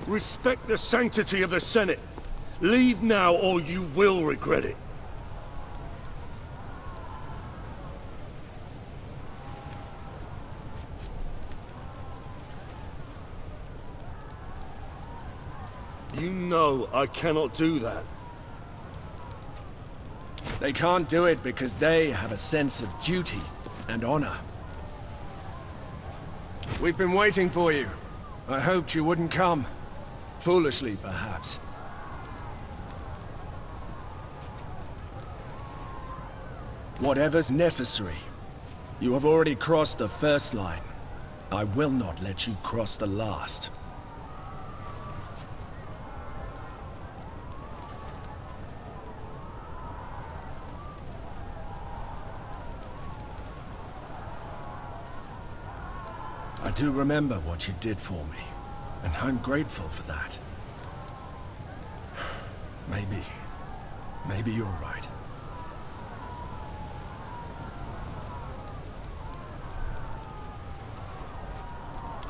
Respect the sanctity of the Senate. Leave now or you will regret it. You know I cannot do that. They can't do it because they have a sense of duty and honor. We've been waiting for you. I hoped you wouldn't come. Foolishly, perhaps. Whatever's necessary. You have already crossed the first line. I will not let you cross the last. I do remember what you did for me, and I'm grateful for that. Maybe you're right.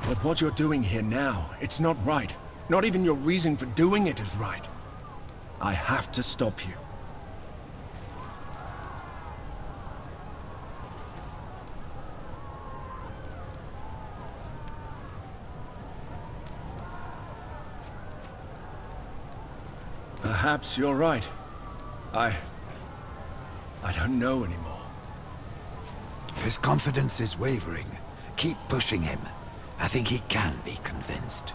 But what you're doing here now, it's not right. Not even your reason for doing it is right. I have to stop you. Perhaps you're right. I don't know anymore. His confidence is wavering. Keep pushing him. I think he can be convinced.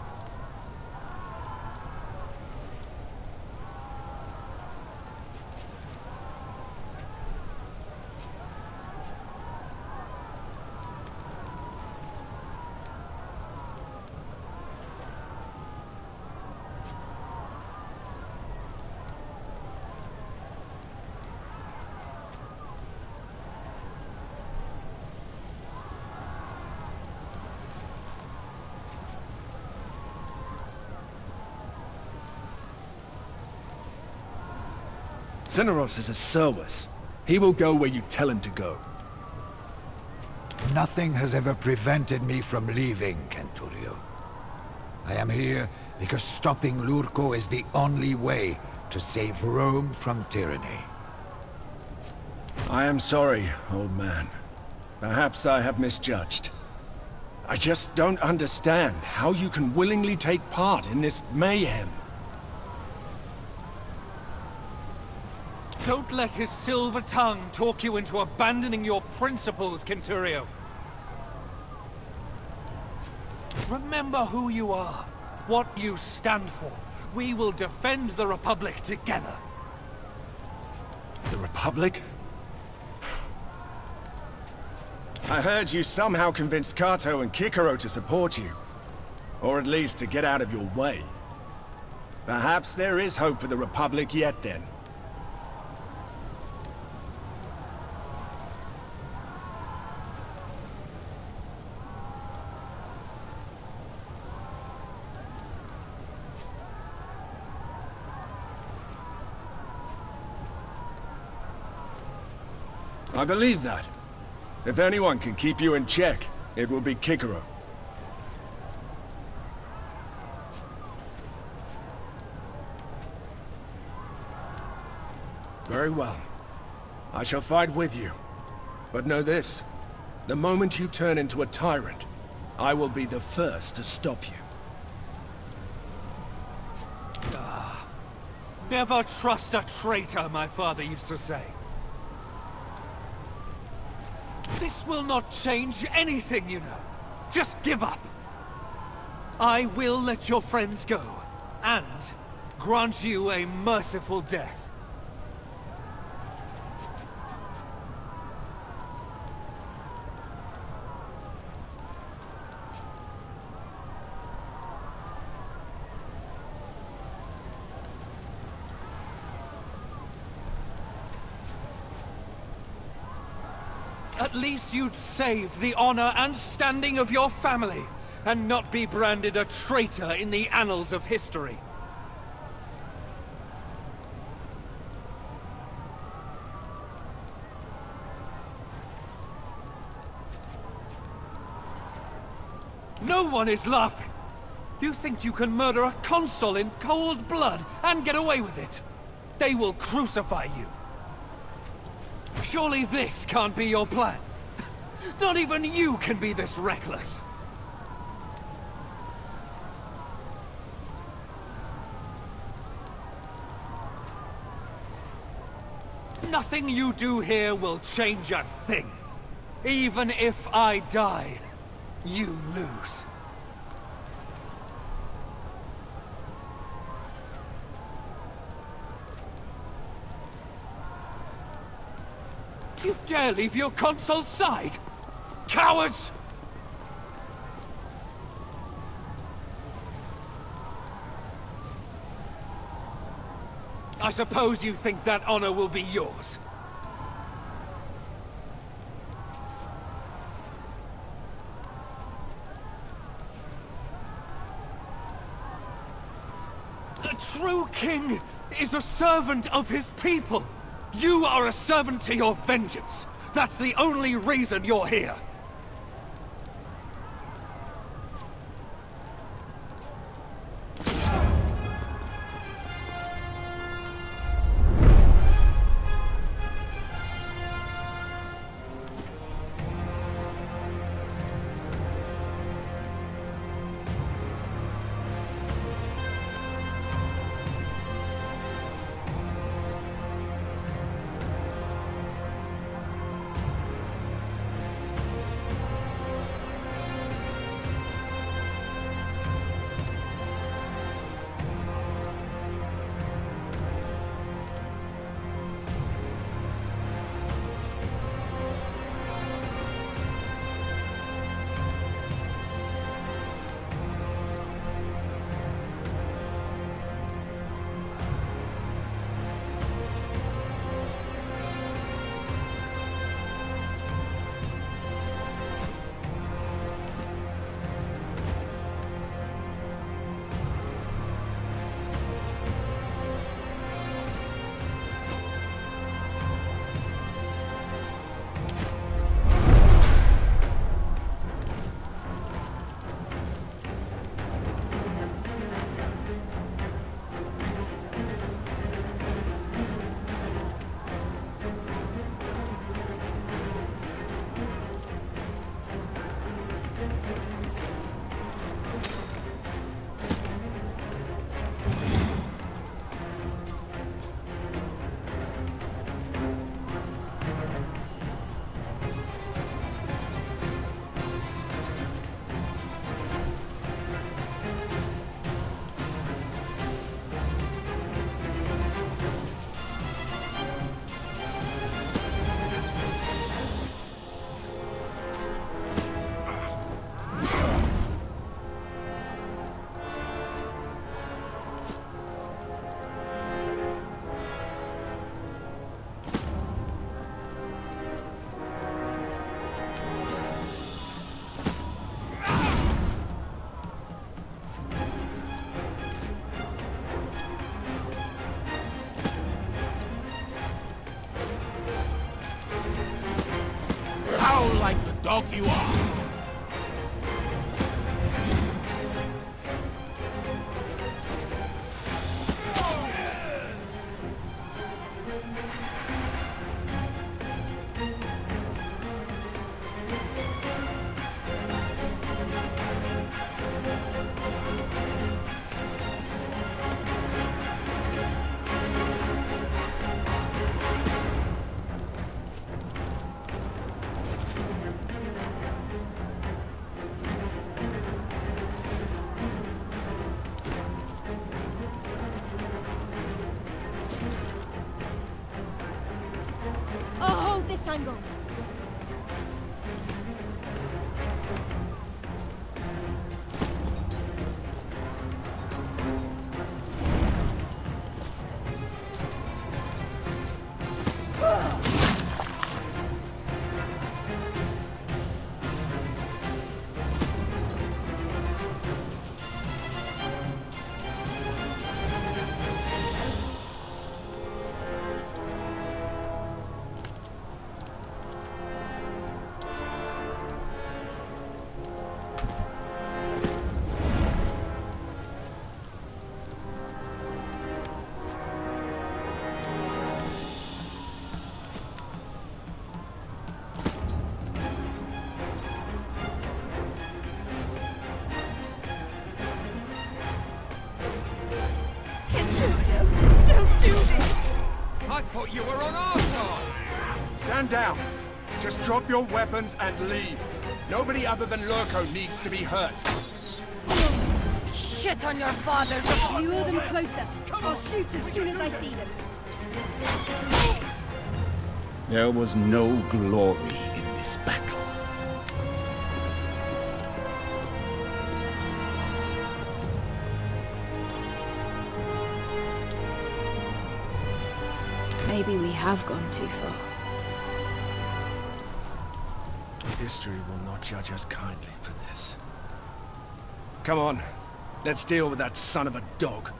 Xeneros is a Servus. He will go where you tell him to go. Nothing has ever prevented me from leaving, Centurio. I am here because stopping Lurko is the only way to save Rome from tyranny. I am sorry, old man. Perhaps I have misjudged. I just don't understand how you can willingly take part in this mayhem. Don't let his silver tongue talk you into abandoning your principles, Centurio. Remember who you are, what you stand for. We will defend the Republic together. The Republic? I heard you somehow convinced Kato and Kikoro to support you. Or at least to get out of your way. Perhaps there is hope for the Republic yet then. I believe that. If anyone can keep you in check, it will be Kikoro. Very well. I shall fight with you. But know this. The moment you turn into a tyrant, I will be the first to stop you. Never trust a traitor, my father used to say. This will not change anything, you know. Just give up. I will let your friends go, and grant you a merciful death. At least you'd save the honor and standing of your family, and not be branded a traitor in the annals of history. No one is laughing. You think you can murder a consul in cold blood and get away with it? They will crucify you. Surely this can't be your plan. Not even you can be this reckless. Nothing you do here will change a thing. Even if I die, you lose. You dare leave your consul's side? Cowards! I suppose you think that honor will be yours. A true king is a servant of his people. You are a servant to your vengeance. That's the only reason you're here. Like the dog you are. This angle. thought you were on our side! Stand down. Just drop your weapons and leave. Nobody other than Lurko needs to be hurt. Shit on your fathers! Lure them closer. I'll shoot as soon as I see them. There was no glory in this battle. Maybe we have gone too far. History will not judge us kindly for this. Come on, let's deal with that son of a dog.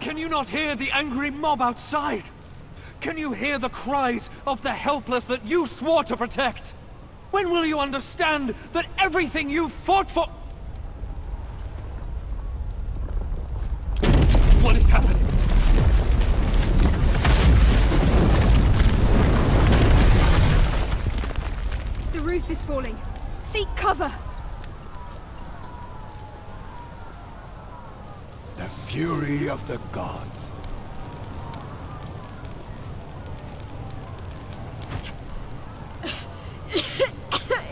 Can you not hear the angry mob outside? Can you hear the cries of the helpless that you swore to protect? When will you understand that everything you fought for... What is happening? The roof is falling. Seek cover! The fury of the gods.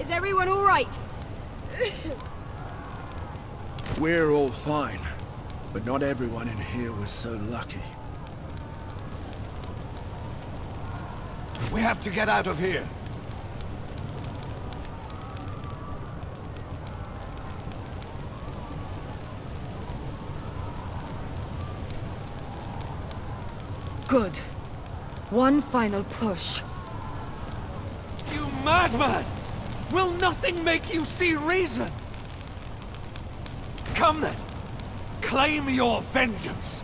Is everyone all right? We're all fine, but not everyone in here was so lucky. We have to get out of here. Good. One final push. You madman! Will nothing make you see reason? Come then! Claim your vengeance!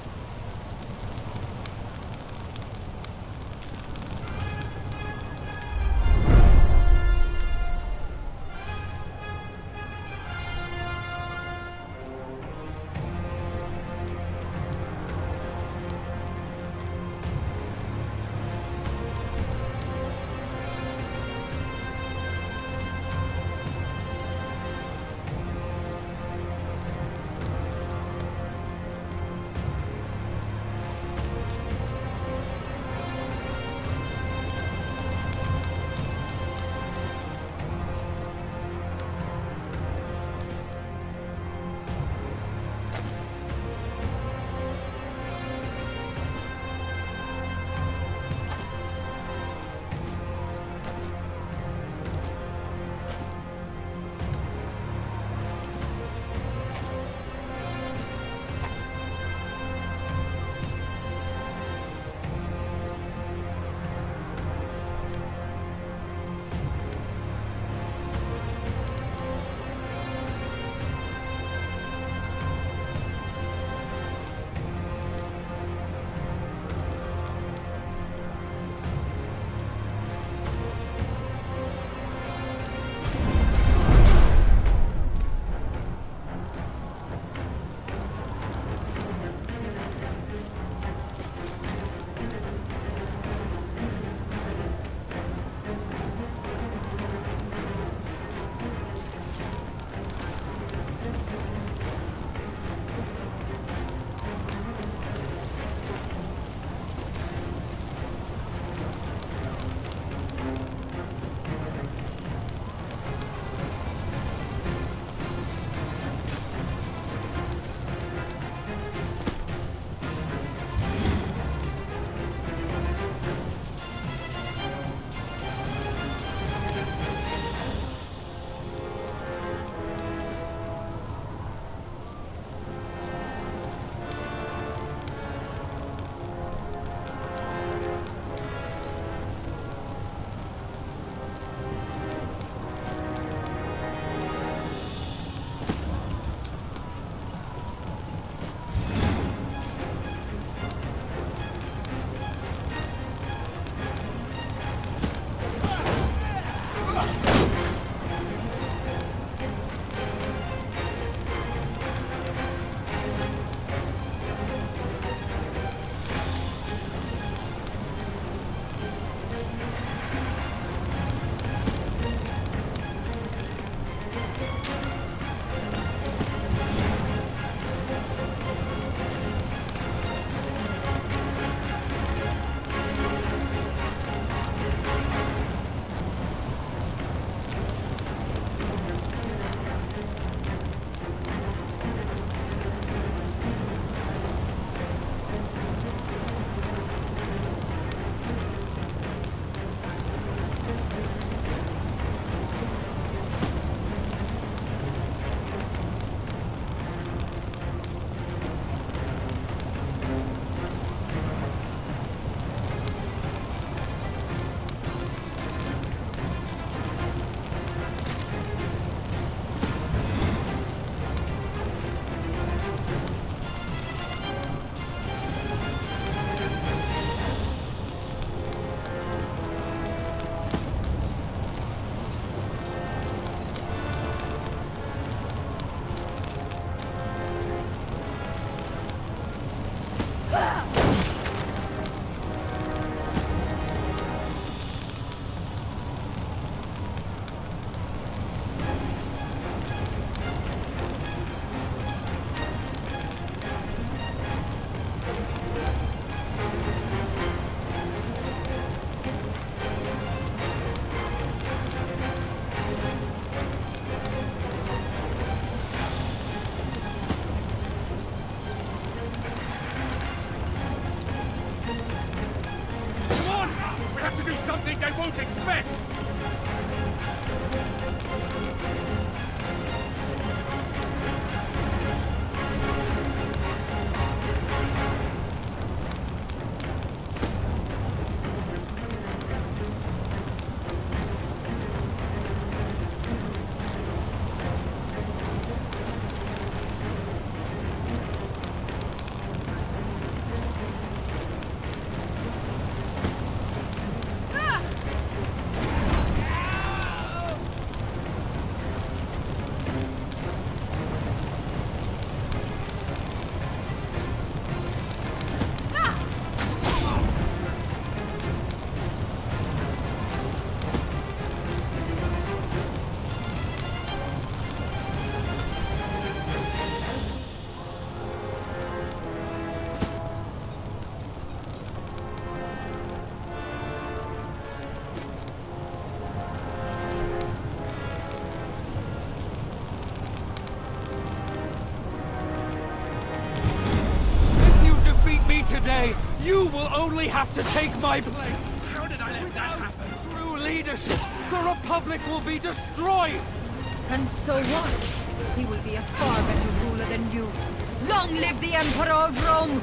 think they won't expect? Today, you will only have to take my place. How did I let that happen? True leadership, the Republic will be destroyed. And so what? He will be a far better ruler than you. Long live the Emperor of Rome!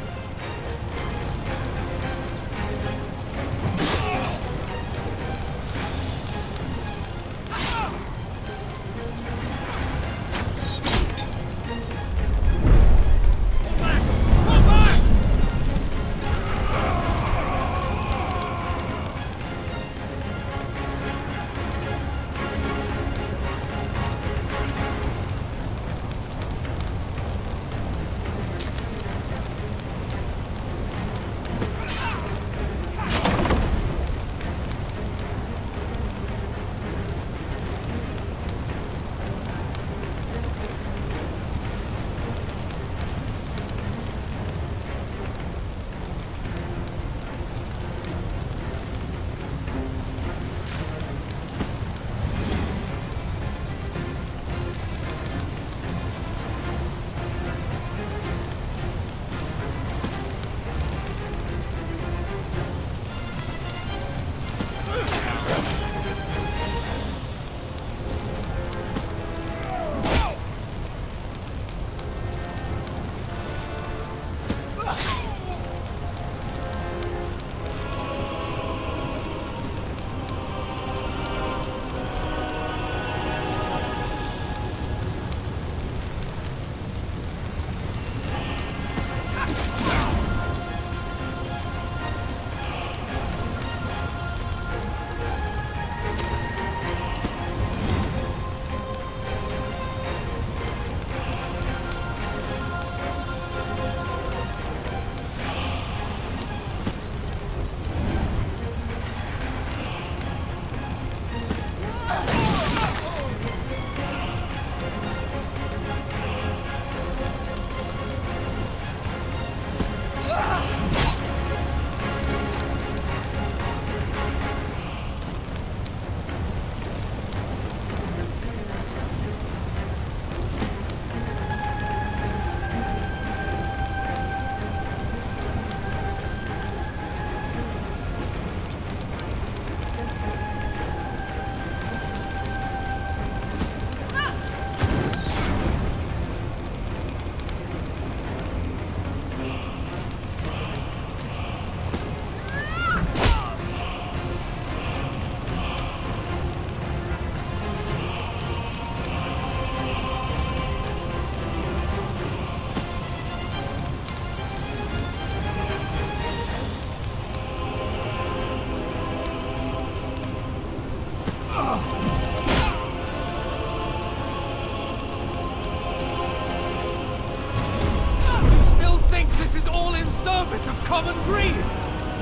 common greed!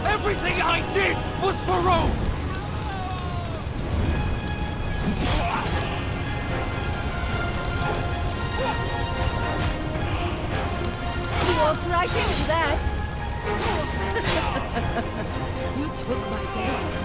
Everything I did was for Rome! You walked right into that! You took my place.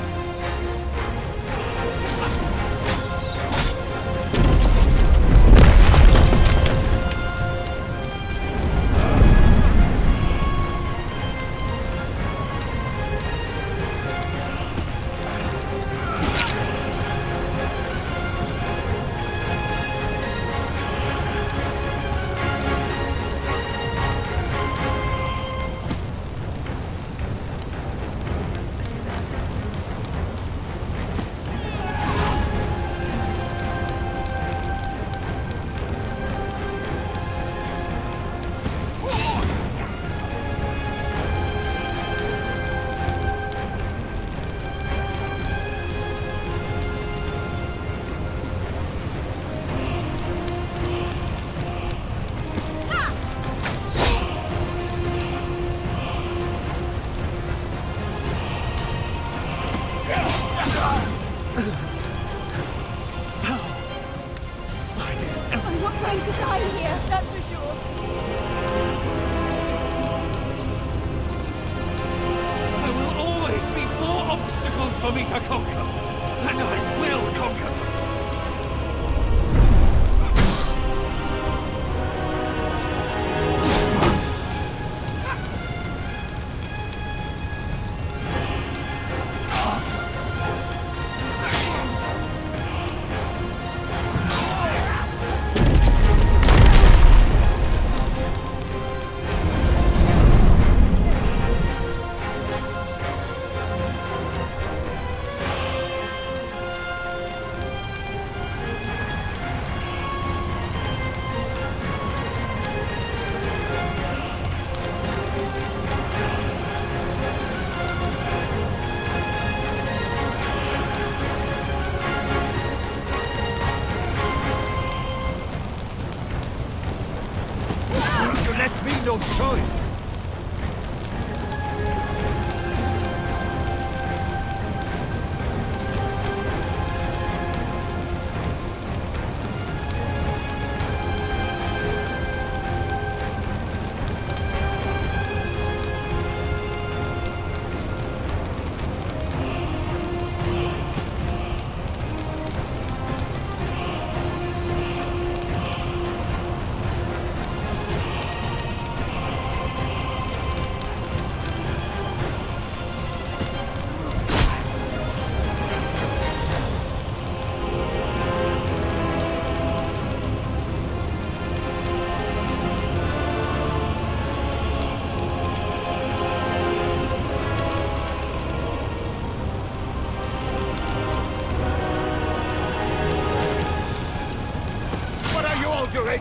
I'm not going to die here, that's for sure. There will always be more obstacles for me to conquer, and I will conquer them. No choice.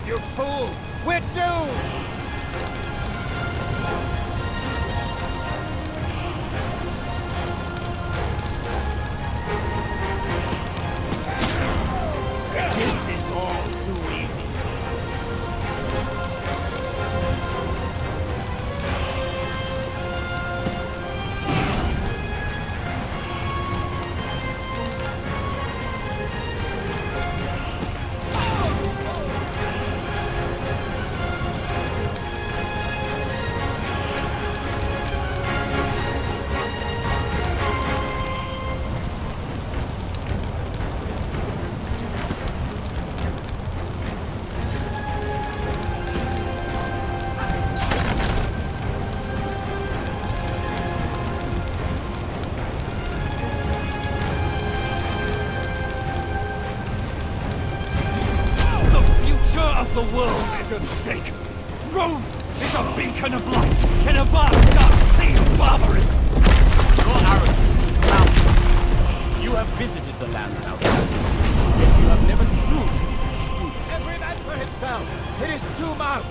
You fool! We're doomed! This is all too easy. The world is at stake. Rome is a beacon of light in a vast dark sea of barbarism. Your arrogance is mounting. You have visited the lands outside, yet you have never truly experienced. Every man for himself! It is too much!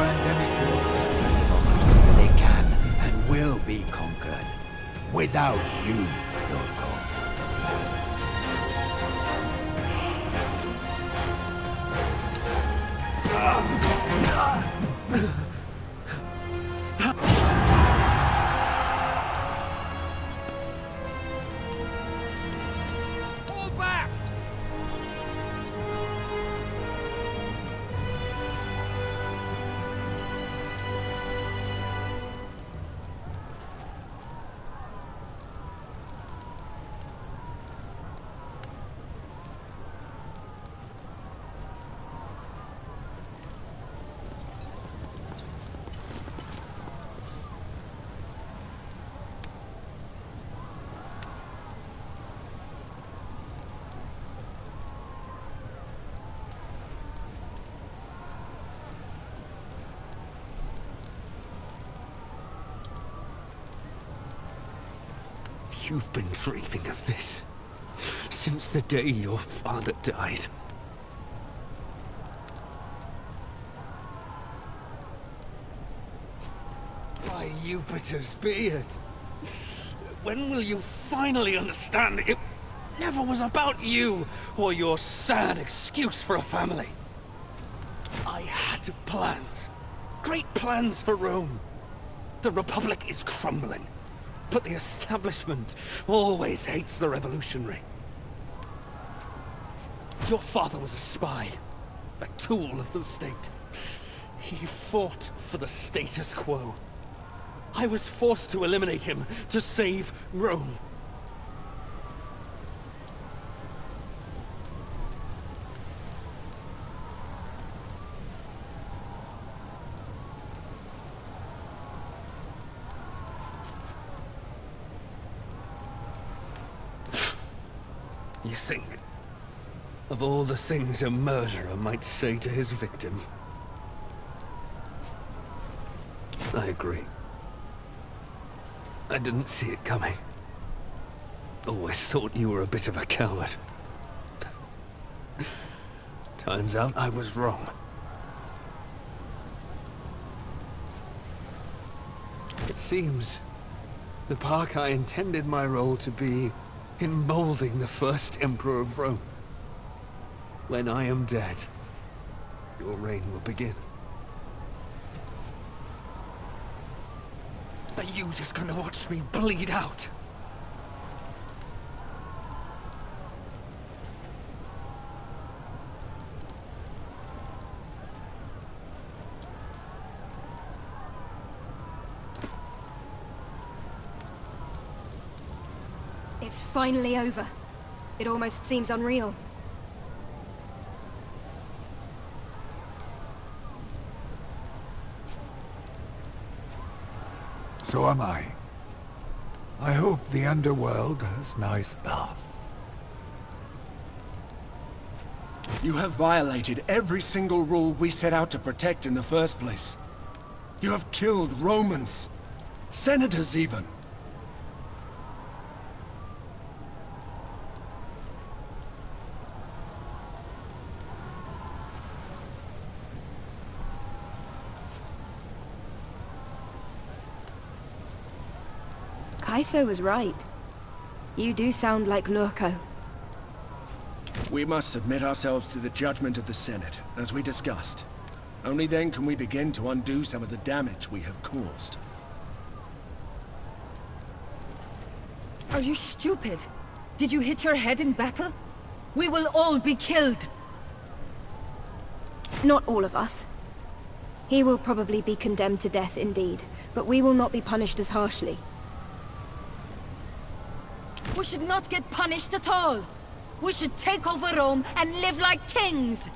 pandemic tactics and democracy, but they can and will be conquered. Without you, Lurko. Fall back! You've been dreaming of this since the day your father died. By Jupiter's beard! When will you finally understand it never was about you or your sad excuse for a family? I had plans. Great plans for Rome. The Republic is crumbling. But the establishment always hates the revolutionary. Your father was a spy, a tool of the state. He fought for the status quo. I was forced to eliminate him to save Rome. You think, of all the things a murderer might say to his victim. I agree. I didn't see it coming. Always thought you were a bit of a coward. Turns out I was wrong. It seems the park I intended my role to be in molding the first emperor of Rome. When I am dead, your reign will begin. Are you just gonna watch me bleed out? It's finally over. It almost seems unreal. So am I. I hope the underworld has nice baths. You have violated every single rule we set out to protect in the first place. You have killed Romans. Senators even. Kaiso was right. You do sound like Lurko. We must submit ourselves to the judgment of the Senate, as we discussed. Only then can we begin to undo some of the damage we have caused. Are you stupid? Did you hit your head in battle? We will all be killed! Not all of us. He will probably be condemned to death indeed, but we will not be punished as harshly. We should not get punished at all! We should take over Rome and live like kings!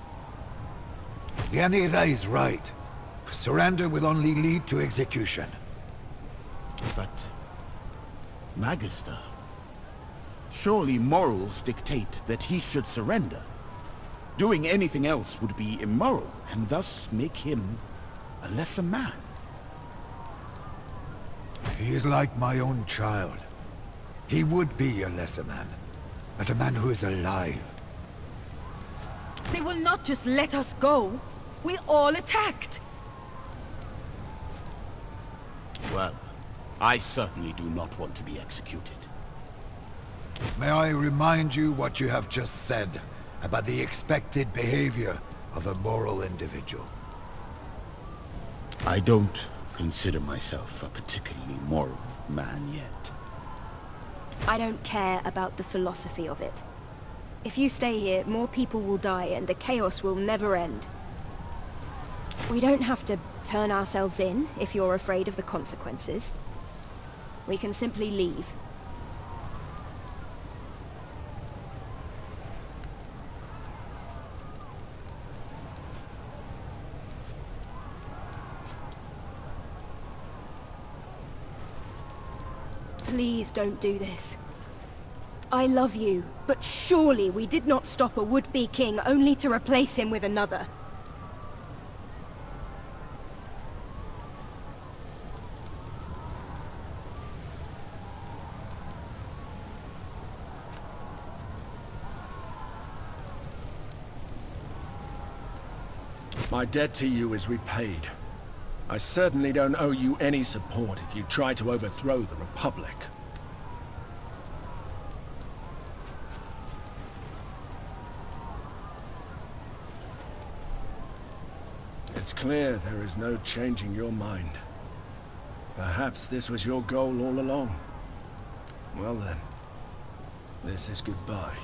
The Anira is right. Surrender will only lead to execution. But, Magister, surely morals dictate that he should surrender. Doing anything else would be immoral, and thus make him a lesser man. He is like my own child. He would be a lesser man, but a man who is alive. They will not just let us go. We all attacked. Well, I certainly do not want to be executed. May I remind you what you have just said about the expected behavior of a moral individual? I don't consider myself a particularly moral man yet. I don't care about the philosophy of it. If you stay here, more people will die and the chaos will never end. We don't have to turn ourselves in if you're afraid of the consequences. We can simply leave. Please don't do this. I love you, but surely we did not stop a would-be king only to replace him with another. My debt to you is repaid. I certainly don't owe you any support if you try to overthrow the Republic. It's clear there is no changing your mind. Perhaps this was your goal all along. Well then, this is goodbye.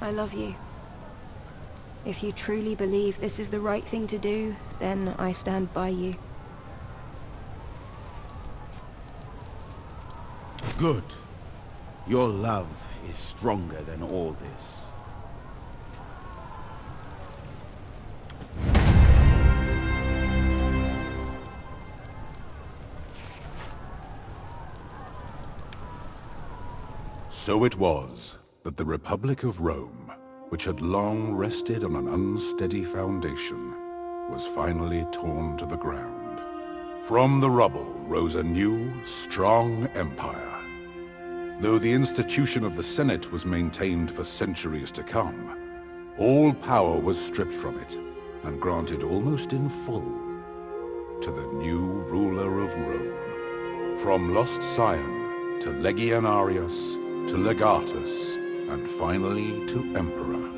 I love you. If you truly believe this is the right thing to do, then I stand by you. Good. Your love is stronger than all this. So it was that the Republic of Rome, which had long rested on an unsteady foundation, was finally torn to the ground. From the rubble rose a new, strong empire. Though the institution of the Senate was maintained for centuries to come, all power was stripped from it and granted almost in full to the new ruler of Rome. From lost scion to legionarius to legatus, and finally to emperor.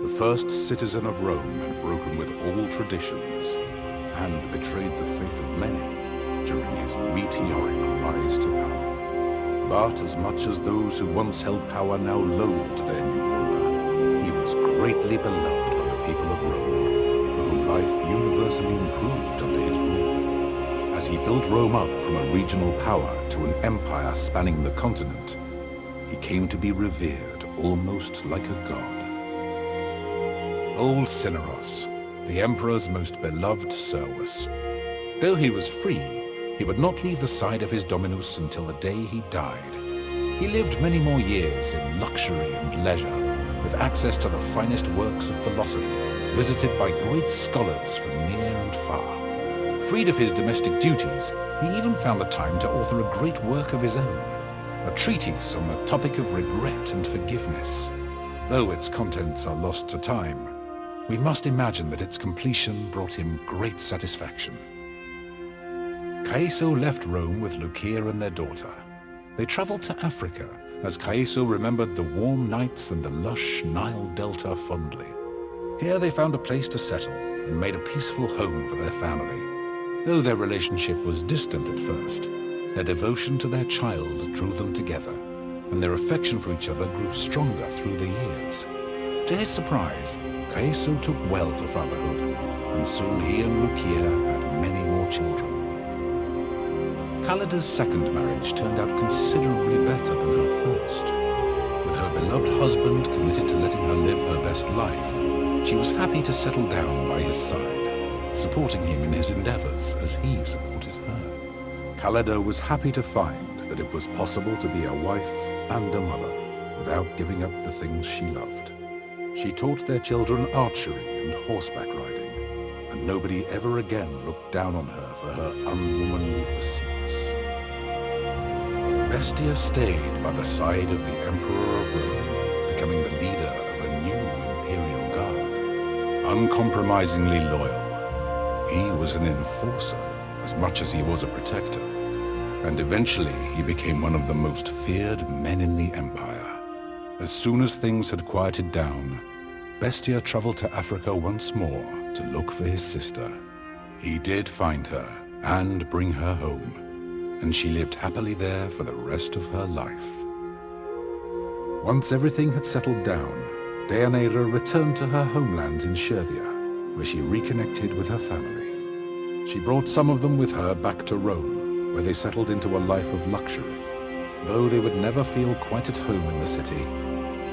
The first citizen of Rome had broken with all traditions and betrayed the faith of many during his meteoric rise to power. But as much as those who once held power now loathed their new ruler, he was greatly beloved by the people of Rome, for whom life universally improved under his rule. As he built Rome up from a regional power to an empire spanning the continent, he came to be revered almost like a god. Old Cineros, the emperor's most beloved Servus. Though he was free, he would not leave the side of his dominus until the day he died. He lived many more years in luxury and leisure, with access to the finest works of philosophy, visited by great scholars from near and far. Freed of his domestic duties, he even found the time to author a great work of his own, a treatise on the topic of regret and forgiveness. Though its contents are lost to time, we must imagine that its completion brought him great satisfaction. Caeso left Rome with Lucia and their daughter. They traveled to Africa, as Caeso remembered the warm nights and the lush Nile Delta fondly. Here they found a place to settle and made a peaceful home for their family. Though their relationship was distant at first, their devotion to their child drew them together, and their affection for each other grew stronger through the years. To his surprise, Caeso took well to fatherhood, and soon he and Lucia had many more children. Callida's second marriage turned out considerably better than her first. With her beloved husband committed to letting her live her best life, she was happy to settle down by his side, supporting him in his endeavors as he supported her. Callida was happy to find that it was possible to be a wife and a mother without giving up the things she loved. She taught their children archery and horseback riding, and nobody ever again looked down on her for her unwomanly pursuits. Bestia stayed by the side of the Emperor of Rome, becoming the leader of a new imperial guard. Uncompromisingly loyal, He was an enforcer as much as he was a protector, and eventually he became one of the most feared men in the Empire. As soon as things had quieted down, Bestia traveled to Africa once more to look for his sister. He did find her and bring her home, and she lived happily there for the rest of her life. Once everything had settled down, Deianira returned to her homeland in Scythia, where she reconnected with her family. She brought some of them with her back to Rome, where they settled into a life of luxury. Though they would never feel quite at home in the city,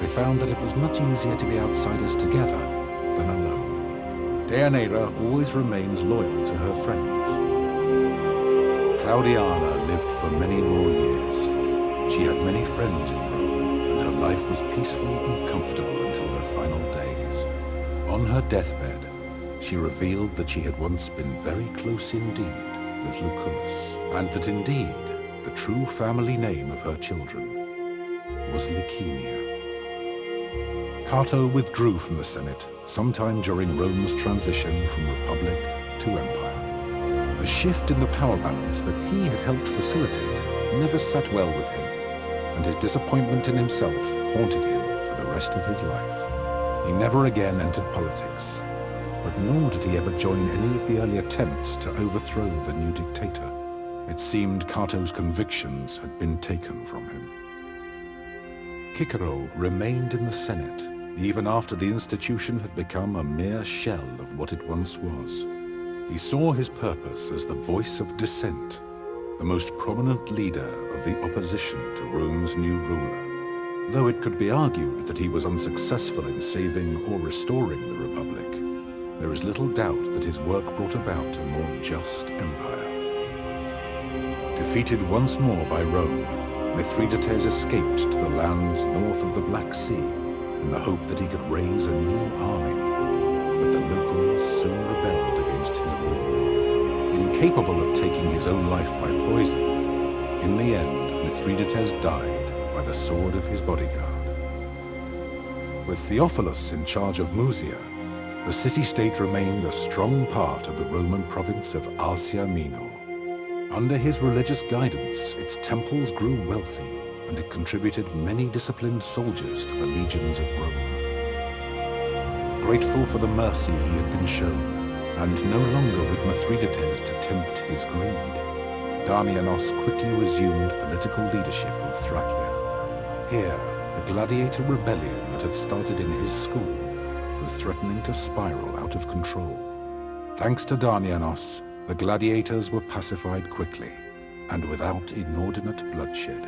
they found that it was much easier to be outsiders together than alone. Deianira always remained loyal to her friends. Claudiana lived for many more years. She had many friends in Rome, and her life was peaceful and comfortable until her final days. On her deathbed, she revealed that she had once been very close indeed with Lucullus, and that indeed the true family name of her children was Licinius. Cato withdrew from the Senate sometime during Rome's transition from Republic to Empire. The shift in the power balance that he had helped facilitate never sat well with him, and his disappointment in himself haunted him for the rest of his life. He never again entered politics, but nor did he ever join any of the early attempts to overthrow the new dictator. It seemed Cato's convictions had been taken from him. Cicero remained in the Senate, even after the institution had become a mere shell of what it once was. He saw his purpose as the voice of dissent, the most prominent leader of the opposition to Rome's new ruler. Though it could be argued that he was unsuccessful in saving or restoring the Republic, there is little doubt that his work brought about a more just empire. Defeated once more by Rome, Mithridates escaped to the lands north of the Black Sea in the hope that he could raise a new army, but the locals soon rebelled against his rule. Incapable of taking his own life by poison, in the end Mithridates died by the sword of his bodyguard. With Theophilus in charge of Musia, the city-state remained a strong part of the Roman province of Asia Minor. Under his religious guidance, its temples grew wealthy, and it contributed many disciplined soldiers to the legions of Rome. Grateful for the mercy he had been shown, and no longer with Mithridates to tempt his greed, Damianos quickly resumed political leadership of Thracia. Here, the gladiator rebellion that had started in his school was threatening to spiral out of control. Thanks to Damianos, the gladiators were pacified quickly, and without inordinate bloodshed.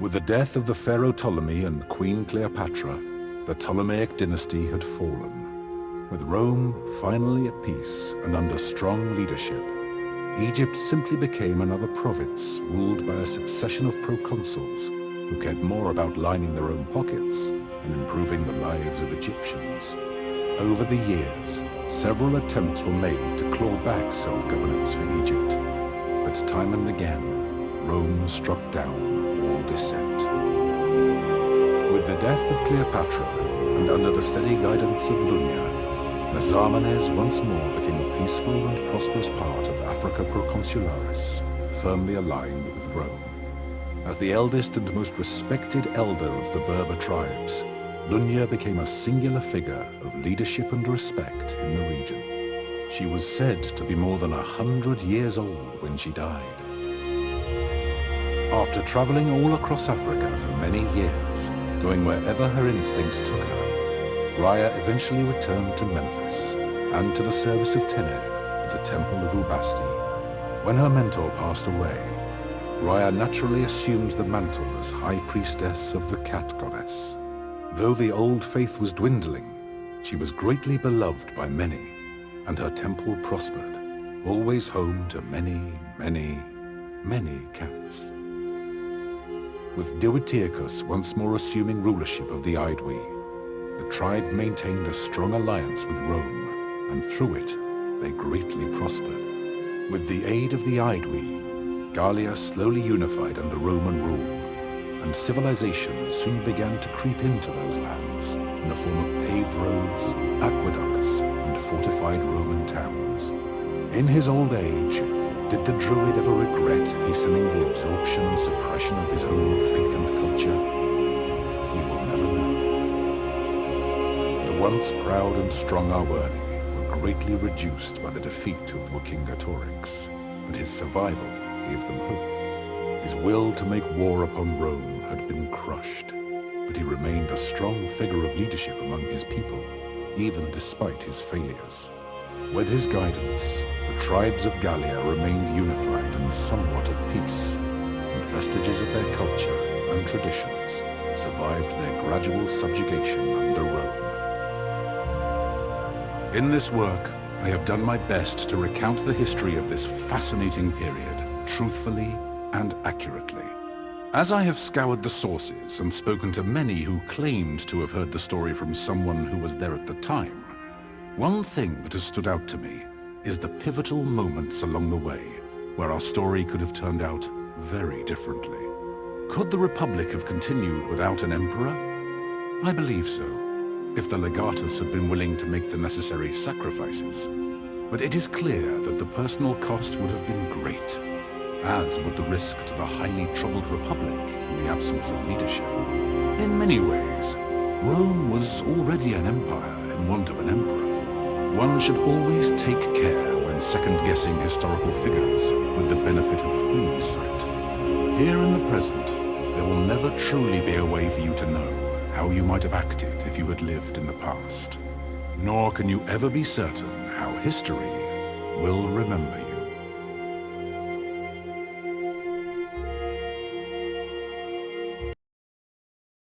With the death of the Pharaoh Ptolemy and Queen Cleopatra, the Ptolemaic dynasty had fallen. With Rome finally at peace and under strong leadership, Egypt simply became another province ruled by a succession of proconsuls who cared more about lining their own pockets and improving the lives of Egyptians. Over the years, several attempts were made to claw back self-governance for Egypt, but time and again, Rome struck down all dissent. With the death of Cleopatra, and under the steady guidance of Lunya, Mezamenes once more became a peaceful and prosperous part of Africa Proconsularis, firmly aligned with Rome. As the eldest and most respected elder of the Berber tribes, Lunya became a singular figure of leadership and respect in the region. She was said to be more than 100 years old when she died. After traveling all across Africa for many years, going wherever her instincts took her, Raya eventually returned to Memphis and to the service of Tened at the Temple of Ubasti. When her mentor passed away, Raya naturally assumed the mantle as High Priestess of the Cat Goddess. Though the old faith was dwindling, she was greatly beloved by many, and her temple prospered, always home to many, many, many cats. With Diwydiachus once more assuming rulership of the Aedui, the tribe maintained a strong alliance with Rome, and through it, they greatly prospered. With the aid of the Aedui, Gallia slowly unified under Roman rule, and civilization soon began to creep into those lands in the form of paved roads, aqueducts, and fortified Roman towns. In his old age, did the Druid ever regret hastening the absorption and suppression of his own faith and culture? We will never know. The once proud and strong Arverni were greatly reduced by the defeat of Vercingetorix, but his survival gave them hope. His will to make war upon Rome had been crushed, but he remained a strong figure of leadership among his people, even despite his failures. With his guidance, the tribes of Gallia remained unified and somewhat at peace, and vestiges of their culture and traditions survived their gradual subjugation under Rome. In this work, I have done my best to recount the history of this fascinating period, truthfully and accurately. As I have scoured the sources and spoken to many who claimed to have heard the story from someone who was there at the time, one thing that has stood out to me is the pivotal moments along the way where our story could have turned out very differently. Could the Republic have continued without an emperor? I believe so, if the legatus had been willing to make the necessary sacrifices. But it is clear that the personal cost would have been great, as would the risk to the highly troubled Republic in the absence of leadership. In many ways, Rome was already an empire in want of an emperor. One should always take care when second-guessing historical figures with the benefit of hindsight. Here in the present, there will never truly be a way for you to know how you might have acted if you had lived in the past. Nor can you ever be certain how history will remember you.